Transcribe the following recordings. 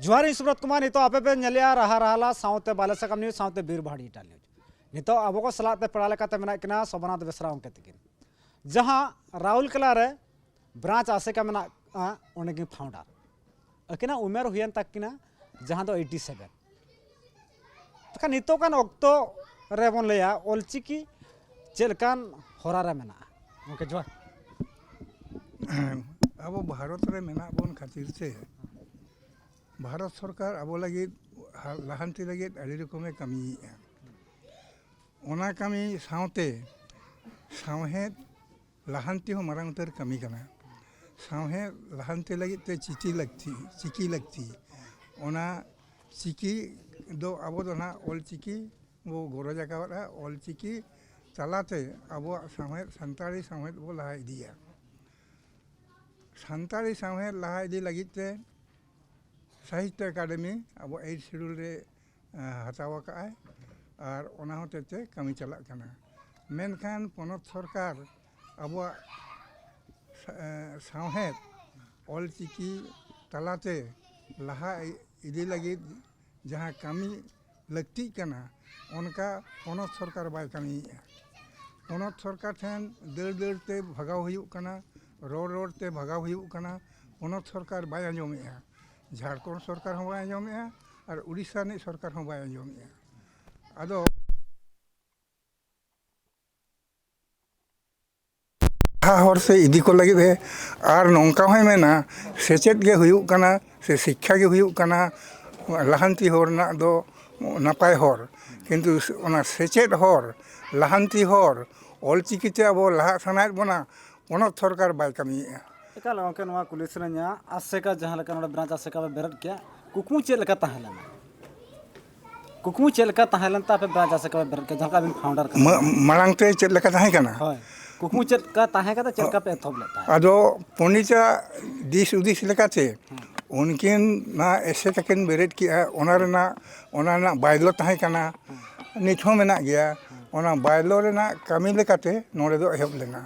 जुआर सुब्रत कुमार नितो आपे पे नलिया रहा रहाला साउते बाले सकम न्यूज साउते बीर भाड़ी इटा न्यूज नितो अबो को सलाते पड़ा लेकाते मेना किना सोबनाथ बेसरा उनके तिकिन जहां राहुल कला रे ब्रांच आसे का मेना उनके फाउंडर अकिना उमेर हुयन तक किना जहां दो 87 तका नितो कान ऑक्टो रे बोन लेया ओलचिकी चेलकान होरा रे मेना उनके जुआर अब भारत रे मेना बोन खातिर से भारत सरकार अब लगे लहानती लगे अड़ी रकमे कमी ओना कमी सावते सावहेद लहानती हो मारांग उतर कमी कना सावहेद लहानती लगे ते चिकी लगती ओना चिकी दो अब दो ना ओल चिकी वो गोरा जगह ओल चिकी चलाते अब सावहेद संताली सावहेद वो लहा दिया संताली सावहेद लहा इदी लगिते साहित्य अकादमी अब 8 शेड्यूल रे हतावा का है और ओना होते कमी चला कना मेनखान पोनत सरकार अब सावहेद ऑलचिकी तलाते लहा इदी लगी जहाँ कमी लगती कना उनका पोनत सरकार बाय कमी पोनत सरकार ठेन दर ते भगाव हुयुक कना रोड ते भगाव हुयुक कना पोनत सरकार बाय आंजोमेया झारखंड सरकार हों बाय आंजोमेया और उड़ीसा ने सरकार हों बाय आंजोमेया आदो हर से इदी को लगे है और नौका है मेना सेचेत के हुयुक कना से शिक्षा के हुयुक कना लहानती होर ना दो नपाय होर किंतु ओना सेचेत होर लहानती होर ऑलचिकीते अब लहा सनायत बना पोनत सरकार बाय कमिया एका लंके नवा पुलिस रन्या आसेका जहां लका नोडे ब्रांच आसेका बेरड किया कुकुमु चेल लका ताहेलन कुकुमु चेल लका ताहेलन ता पे ब्रांच आसेका बेरड के जहां का बिन फाउंडर का मांगते चेल लका ताहे कना होय कुकुमु चेल का ताहे का चेल का पे थोब लेता आदो पोनिचा दिस उदिस लेकाते उनकिन ना ऐसे तकिन बेरड किया ओना बायलो ताहे कना निथो मेना गया ओना बायलो रेना कमी लेकाते नोडे दो एहब लेना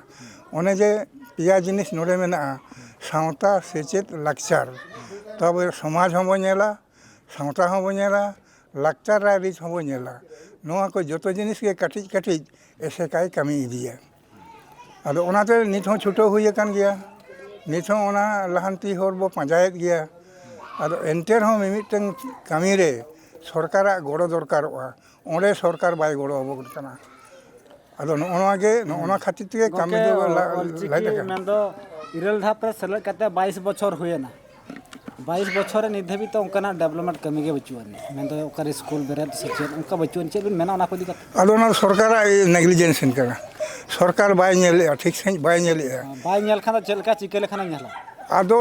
ओने जे पिया जिनिस नोडे मेना सावता सेचेत लाक्चार तब समाज हों बोला सावता हों बोला लाक्चार राइज हों बोला नोआ को जो जिनिस के कटिज कटिज ऐसे काई कमी इदिया अदो ओनाते नित हों छुटो हुई कान गया नित हों ओना लहानती होर बो पांजायत गया अदो एंटेर हों मिमिटन कमी रे सरकारा गोड़ो दरकारोआ ओंडे सरकार बाय गोड़ो अबो कना अदो नोना खातिर ते कमी दो मेंदो इरल धाप रे सेलेक्ट करते 22 बछर हुए ना 22 बछर नित धबी तो उनका डेवलपमेंट कमी के बचुअन मेंदो ओकर स्कूल बेरे सचिन उनका बचुअन चेल बिन मेना ओना को दिक्कत अदो ना सरकार नेग्लिजेंस कना सरकार बाय नेले ठीक सही बाय नेले बाय नेल खाना चेलका चिके लेखाना नेला आदो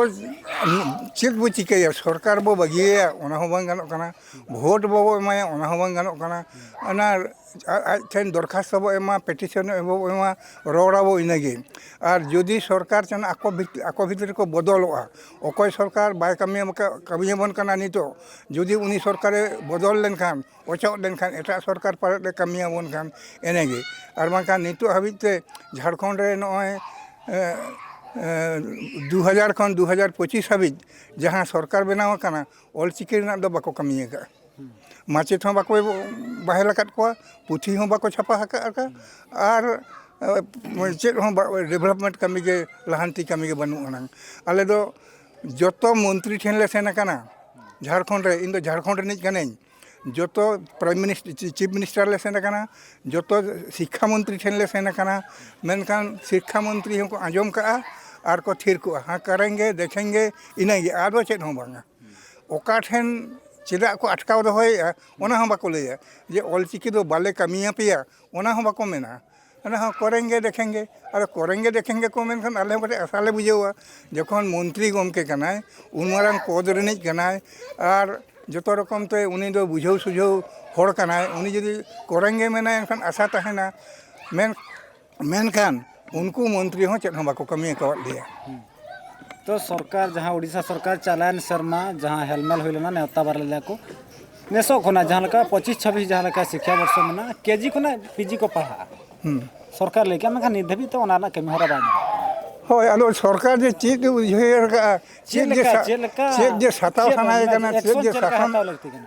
चेक बो चिकेया सरकार बो बगिया ओना हो बांग गानो कना भोट बो एमाया ओना हो बांग गानो कना ओना ठेन दरखास्त बो एमा पेटिशन बो एमा रोड़ा बो इनेगे और जदि सरकार चन आको भीतर को बदलोआ अकय सरकार बाय कमी बन कना नितो जदि उनी सरकार बदल लेन खान ओचो लेन खान एटा सरकार पारे कमी बन खान एनेगे और बांका नितो हाबिते झारखंड रे नय 2000 खन 2025 हाबिज जहाँ सरकार बनाव कना ऑलचिकी रेना दो बाको कमी का माचेत हों बाको बाहेल आकाद कोआ पुथी हों बाको छापा आका और चेद हों डेवलपमेंट कमी के लहानती कमी के बनू अना आले दो जतो मंत्री ठेन ले सेन कना झारखंड रे इन दो झारखंड रे निज कनें जतो प्राइम मिनिस्टर चीफ मिनिस्टर ले सेन कना जतो शिक्षा मंत्री ठेन ले सेन कना मेनखान शिक्षा मंत्री हों को आंजम का और को थिर को हाँ करेंगे देखेंगे इनागे आदो चेद हों बांगा ओका ठेन चेदा को अटकाव दो होया ओना हों बाको लेया जे ऑलचिकी दो बाले कमिया पिया ओना हों बाको मेना ओना हों करेंगे देखेंगे और करेंगे देखेंगे को मेनखान आले बटे आसाले बुझेवा जखन मंत्री गमके कनाय उन मारांग पद रिनिज कनाय और जो रकम ते उनी दो बुझाव सुझाव होड़ कनाय उनी जदि करेंगे मेना एनखान आशा तहेना मेनखान उनको मंत्री हों चेद हों बाको कमी कवत लिया तो सरकार जहाँ उड़ीसा सरकार चलान शर्मा जहाँ हेलमेल हुई लेना नेता बार ले को नेसो खोना जहाँ लका 25-26 जहाँ लका शिक्षा वर्ष में केजी खोना पीजी को पढ़ा सरकार लेके मैं निधबी तो ओना कमी होरा बाय ᱦᱳᱭ ᱟᱫᱚ ᱥᱚᱨᱠᱟর যে চেক উইহার কা চেক যে সাতাও সানায় কানা চেক যে শাসন लगती है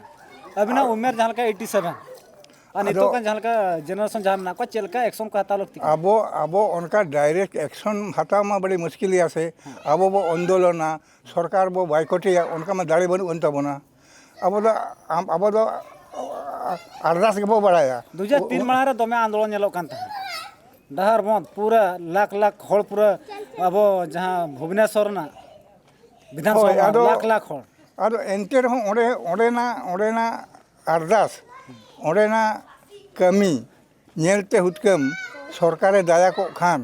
अभी ना उम्र जहाँ का 87 और नितो का जहाँ का जनरेशन जहाँ ना को चल का एक्शन को हताव लगती है আবো আবো অনকা ডাইরেক্ট অ্যাকশন হাতা মা বড়ি মুশকিল আছে আবো বো আন্দোলনা সরকার বো বাইকটিয়া অনকা মা দাড়ি বনু অন্তবনা আবো দো আরদাস গে বো বাড়ায়া 2003 माह रे दमे आंदोलन नेलो कान था डहार बंद पूरा लाख लाख हड़ पूरा अब जहाँ भुवनेश्वर ना विधानसभा लाख लाख हड़ ᱟᱫᱚ ᱮᱱᱛᱮ ᱨᱮᱦᱚᱸ ᱚᱸᱰᱮᱱᱟᱜ ᱟᱨᱫᱟᱥ ᱚᱸᱰᱮᱱᱟᱜ ᱠᱟᱹᱢᱤ ᱧᱮᱞᱛᱮ ᱦᱩᱛᱠᱟᱹᱢ ᱥᱚᱨᱠᱟᱨᱮ ᱫᱟᱭᱟ ᱠᱚᱜ ᱠᱷᱟᱱ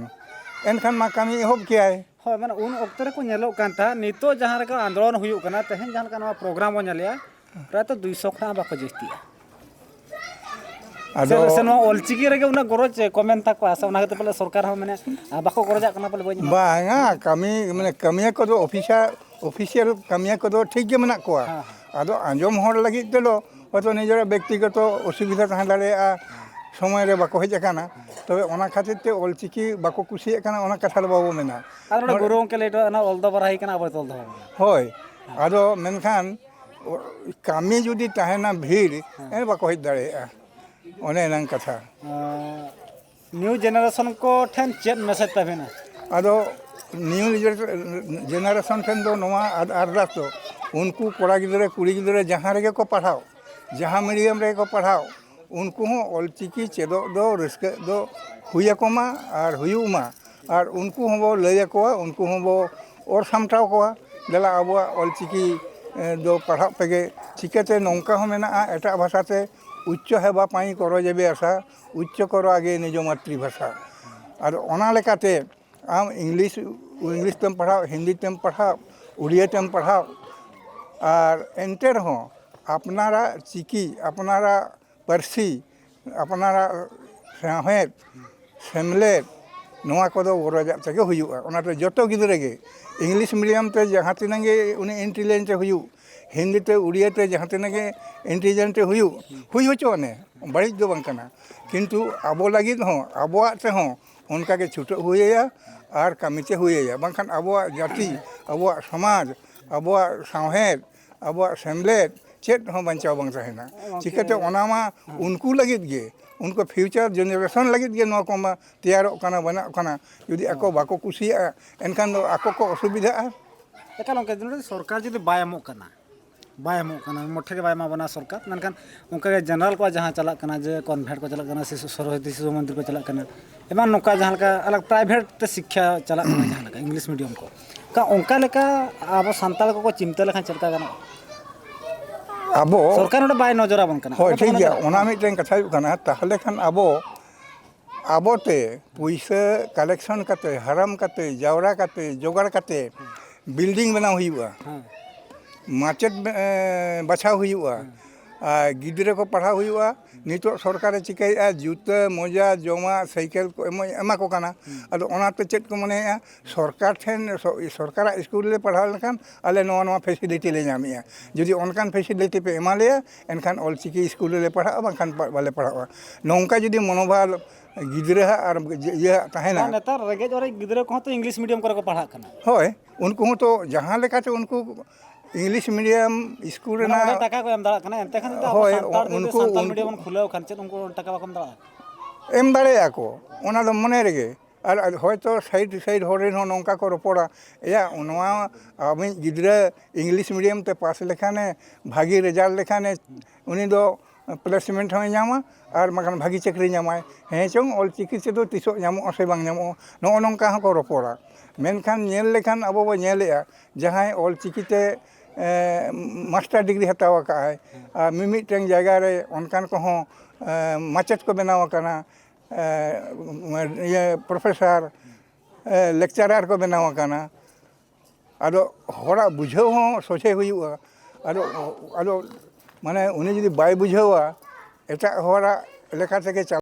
ᱮᱱᱠᱷᱟᱱ ᱢᱟ ᱠᱟᱹᱢᱤ ᱮᱦᱚᱵ ᱠᱮᱭᱟᱭ ᱦᱳᱭ ᱢᱟᱱᱮ ᱩᱱ ᱚᱠᱛᱚ ᱨᱮᱠᱚ ᱧᱮᱞᱚᱜ ᱠᱟᱱ ᱛᱟᱦᱮᱸ ᱱᱤᱛᱚᱜ ᱡᱟᱦᱟᱸ ᱞᱮᱠᱟ ᱟᱱᱫᱳᱞᱚᱱ ᱦᱩᱭᱩᱜ ᱠᱟᱱᱟ ᱛᱮᱦᱮᱧ ᱡᱟᱦᱟᱸ ᱞᱮᱠᱟ ᱱᱚᱣᱟ ᱯᱨᱳᱜᱨᱟᱢ ᱵᱚᱱ ᱧᱮᱞᱮᱜᱼᱟ ᱯᱨᱟᱭ ᱛᱚ 200 ᱠᱷᱚᱱᱟᱜ ᱵᱟᱠᱚ ᱡᱟᱹᱥᱛᱤᱜᱼᱟ ᱟᱫᱚ ᱥᱮ ᱱᱚᱣᱟ ᱚᱞᱪᱤᱠᱤ ᱨᱮᱜᱮ ᱩᱱᱟᱹᱜ ᱜᱚᱨᱚᱡᱽ ᱠᱚ ᱢᱮᱱ ᱛᱟᱠᱚᱣᱟ ᱥᱮ ᱚᱱᱟ ᱠᱷᱟᱹᱛᱤᱨ ᱯᱟᱞᱮ ᱥᱚᱨᱠᱟᱨ ᱦᱚᱸ ᱢᱟᱱᱮ ᱵᱟᱠᱚ ᱜᱚᱨᱚᱡᱟᱜ ᱠᱟᱱᱟ ᱯᱟᱞᱮ ᱵᱟᱹᱧ ᱵᱟᱝᱟ ᱠᱟᱹᱢᱤ ᱢᱟᱱᱮ ᱠᱟᱹᱢᱤᱭᱟᱹ ᱠᱚᱫᱚ অফিসিয়াল ᱠᱟᱹᱢᱤᱭᱟᱹ ᱠᱚᱫᱚ ᱴᱷᱤᱠ ᱜᱮ ᱢᱮᱱᱟᱜ ᱠᱚᱣᱟ ᱟᱫᱚ ᱟᱸᱡᱚᱢ ᱦᱚᱲ ᱞᱟᱹᱜᱤᱫ ᱛᱮᱫᱚ ᱦᱚᱭᱛᱚ ᱱᱤᱡᱮᱨᱟᱜ ᱵᱮᱠᱛᱤᱜᱚᱛᱚ ᱚᱥᱩᱵᱤᱫᱷᱟ ᱛᱟᱦᱮᱸ ᱫᱟᱲᱮᱭᱟᱜᱼᱟ সময় রে বাকো হেজ আকানা তবে ওনা খাতির তে অলচিকি বাকো কুসিয়ে কানা ওনা কথা বাবু মেনা আর ওনা গুরু অঙ্কে লেটো না অলদো বারাই কানা আবার তলদো হয় আদো মেনখান কামি যদি তাহেনা ভিড় এ বাকো হেজ দাঁড়িয়েগা অনে এনাং কথা নিউ জেনারেশন কো ঠেন চেত মেসেজ তাবেনা আদো নিউ জেনারেশন ঠেন দো নোয়া আরদাস দো উনকু কোড়া গিদরে কুড়ি গিদরে যাহা রেগে কো পাঠাও যাহা মিডিয়াম রেগে কো পাঠাও उनको हों ऑलचिकी चेदो दो रस्क दो हुईमा और हुमा और उनको हों वो लय को उनको हों वो और सामटाव को दला अब ऑलचिकी दो पढ़ा पेगे चिकाते नौका हो मेना एटा भाषा से उच्च है बापाई करो जबे आशा उच्च करो आगे निजो मातृभाषा और ओना लेकाते आम इंग्लिश तेम पढ़ाओ हिंदी तेम पढ़ाओ उड़िया तेम पढ़ाओ और एंटर हों अपनारा चिकी अपनारा पार्सी अपनारा साहेद सेमलेट नोआ कोदो गरजा तगे हुयुआ ओनाते जतो गिदरे गे इंग्लिश मीडियम ते जहां तिनगे उनी इंटेलिजेंट हुयु हिंदी ते उड़िया ते जहां तिनगे इंटेलिजेंट हुयु हुई होचोने बड़ी दो बंकना किंतु आबो लगिद हो आबोआ ते हो उनका के छुटो हुयया और कमिते हुयया बंकन आबोआ जाति आबोआ समाज आबोआ साहेद आबोआ सेमलेट चेत हो बंचाव बंग तहना चिकाते ओनामा उनको लगित गे उनको फ्यूचर जेनरेशन लगित गे नो कोमा तैयारो काना बना काना यदि ako बाको कुसिया एनखान दो ako को असुविधा एकाल अंके दिन सरकार जदि बायमो काना मोठे के बायमा बना सरकार मनखान उनका जनरल को जहां चला काना जे कन्वेंट को चला काना सरस्वती शिशु मंदिर को चला काना एमान नोका जहां का अलग प्राइवेट ते शिक्षा चला काना जहां का इंग्लिश मीडियम को का उनका लेका अब संताल को चिंता लेखा चलका काना आबो सरकार नोडे बाय नजर आबन काना होय ठीक गया ओना मिटेन कथा काना ताहले खान आबोते पैसा कलेक्शन काते हराम काते जावरा काते जोगाड़ काते बिल्डिंग बनाव हुआ माचेत बछाव हुआ गिदरे को पढ़ाव हुआ नितो सरकार चिकाया जूता मोजा जमा साइकेल को एमा को काना अदो ओनाते चेत को मने सरकार ठेन सरकार स्कूल ले पढ़ाव लेखान आले नवा नवा फैसिलिटी ले नामिया जदि ओनकान फैसिलिटी पे एमा ले एनखान ऑलचिकी स्कूल ले पढ़ा बाखान बाले पढ़ावा नौका जदि मनोभाव गिदरे और ये तहेना नेतार रेगेज और गिदरे को तो इंग्लिश मीडियम करे को पढ़ा काना होय उनको तो जहां लेकाते उनको इंग्लिश मीडियम स्कूल ना टाका को एम दाड़ा काना एनते खान होय उनको संताल मीडियम खुलेव खान चेत उनको टाका बाकम दाड़ा एम दाड़े आको ओना दो मने रेगे और हयतो साइड होरेन हो नौका को रोपड़ा या नोआ आमी गिदरा इंग्लिश मीडियम ते पास लेखाने भागी रिजल्ट लेखाने उनी दो प्लेसमेंट हो नामा और मकान भागी चाकरी नामाय हे चों ऑलचिकी से दो तिसो नामो से बांग नामो नो नौका को रोपड़ा मेनखान नेल लेखान अब बो नेलेया जहां ऑलचिकी ते मास्टर डिग्री हताव का है मिमिटें जगह रे उनकान को हो माचेत को बनाव काना ये प्रोफेसर लेक्चरार को बनाव काना अदो होरा बुझाव हो सोचे हुआ अदो माने उन्हें जदि बाय बुझावा एटा होरा लेखा से